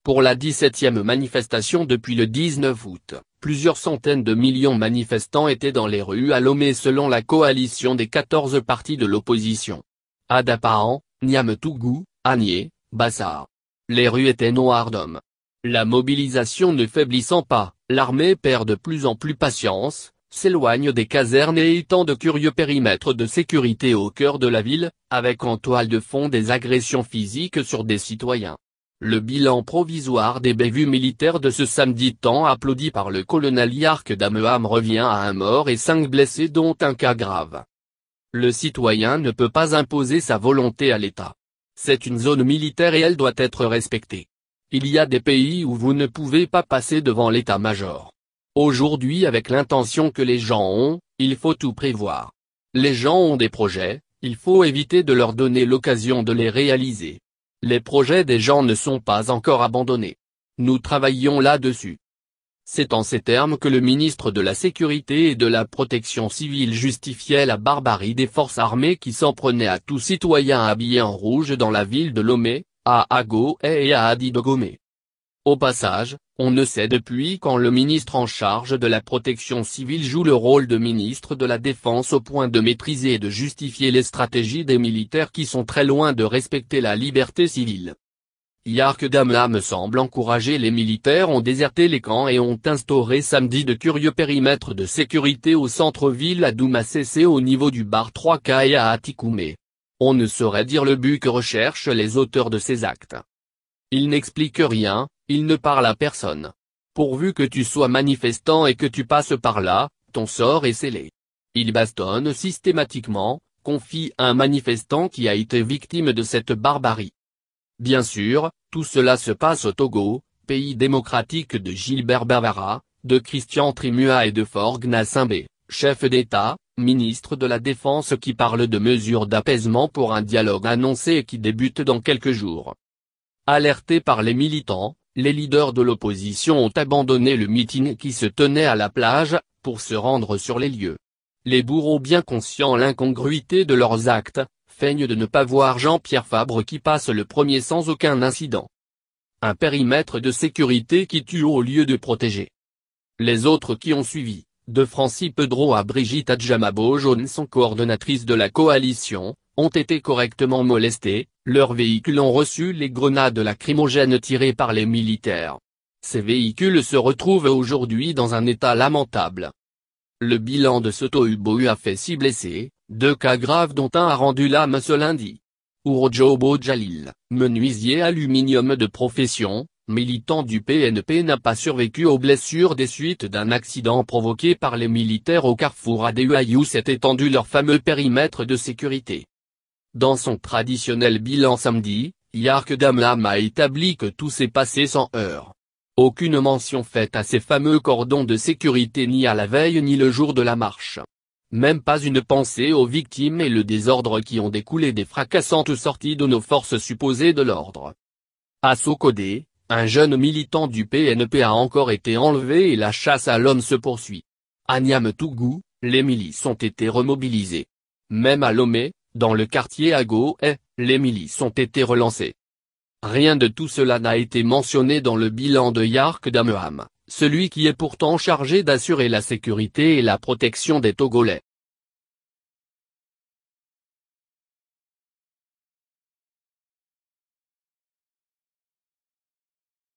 Pour la 17e manifestation depuis le 19 août, plusieurs centaines de millions de manifestants étaient dans les rues à Lomé selon la coalition des 14 partis de l'opposition. À Dapahan, Niametougou, Agné, Bassar. Les rues étaient noires d'hommes. La mobilisation ne faiblissant pas, l'armée perd de plus en plus patience, s'éloigne des casernes et étend de curieux périmètres de sécurité au cœur de la ville, avec en toile de fond des agressions physiques sur des citoyens. Le bilan provisoire des bévues militaires de ce samedi tant applaudi par le colonel Yark Dameham revient à 1 mort et 5 blessés dont un cas grave. Le citoyen ne peut pas imposer sa volonté à l'État. C'est une zone militaire et elle doit être respectée. Il y a des pays où vous ne pouvez pas passer devant l'état-major. Aujourd'hui, avec l'intention que les gens ont, il faut tout prévoir. Les gens ont des projets, il faut éviter de leur donner l'occasion de les réaliser. Les projets des gens ne sont pas encore abandonnés. Nous travaillons là-dessus. C'est en ces termes que le ministre de la Sécurité et de la Protection civile justifiait la barbarie des forces armées qui s'en prenaient à tout citoyen habillé en rouge dans la ville de Lomé, à Ago et à Adidogomé. Au passage, on ne sait depuis quand le ministre en charge de la protection civile joue le rôle de ministre de la Défense au point de maîtriser et de justifier les stratégies des militaires qui sont très loin de respecter la liberté civile. Yark Dameham semble encourager les militaires ont déserté les camps et ont instauré samedi de curieux périmètres de sécurité au centre-ville à Doumassé au niveau du bar 3K et à Atikoumé. On ne saurait dire le but que recherchent les auteurs de ces actes. Ils n'expliquent rien, ils ne parlent à personne. Pourvu que tu sois manifestant et que tu passes par là, ton sort est scellé. Ils bastonnent systématiquement, confie un manifestant qui a été victime de cette barbarie. Bien sûr, tout cela se passe au Togo, pays démocratique de Gilbert Bavara, de Christian Trimua et de Faure Gnassingbé, chef d'État, ministre de la Défense qui parle de mesures d'apaisement pour un dialogue annoncé et qui débute dans quelques jours. Alertés par les militants, les leaders de l'opposition ont abandonné le meeting qui se tenait à la plage, pour se rendre sur les lieux. Les bourreaux bien conscients de l'incongruité de leurs actes, feignent de ne pas voir Jean-Pierre Fabre qui passe le premier sans aucun incident. Un périmètre de sécurité qui tue au lieu de protéger. Les autres qui ont suivi, de Francis Pedro à Brigitte Adjamabo-Jaune son coordonnatrice de la coalition, ont été correctement molestés, leurs véhicules ont reçu les grenades lacrymogènes tirées par les militaires. Ces véhicules se retrouvent aujourd'hui dans un état lamentable. Le bilan de ce tohu-bohu a fait 6 blessés, 2 cas graves dont un a rendu l'âme ce lundi. Ourjobo Jalil, menuisier aluminium de profession, militant du PNP n'a pas survécu aux blessures des suites d'un accident provoqué par les militaires au carrefour Adéu s'est étendu leur fameux périmètre de sécurité. Dans son traditionnel bilan samedi, Yark Dameham a établi que tout s'est passé sans heurts. Aucune mention faite à ces fameux cordons de sécurité ni à la veille ni le jour de la marche. Même pas une pensée aux victimes et le désordre qui ont découlé des fracassantes sorties de nos forces supposées de l'ordre. À Sokodé, un jeune militant du PNP a encore été enlevé et la chasse à l'homme se poursuit. À Niametougou, les milices ont été remobilisées. Même à Lomé, dans le quartier Ago, les milices ont été relancées. Rien de tout cela n'a été mentionné dans le bilan de Yark Dameham, celui qui est pourtant chargé d'assurer la sécurité et la protection des Togolais.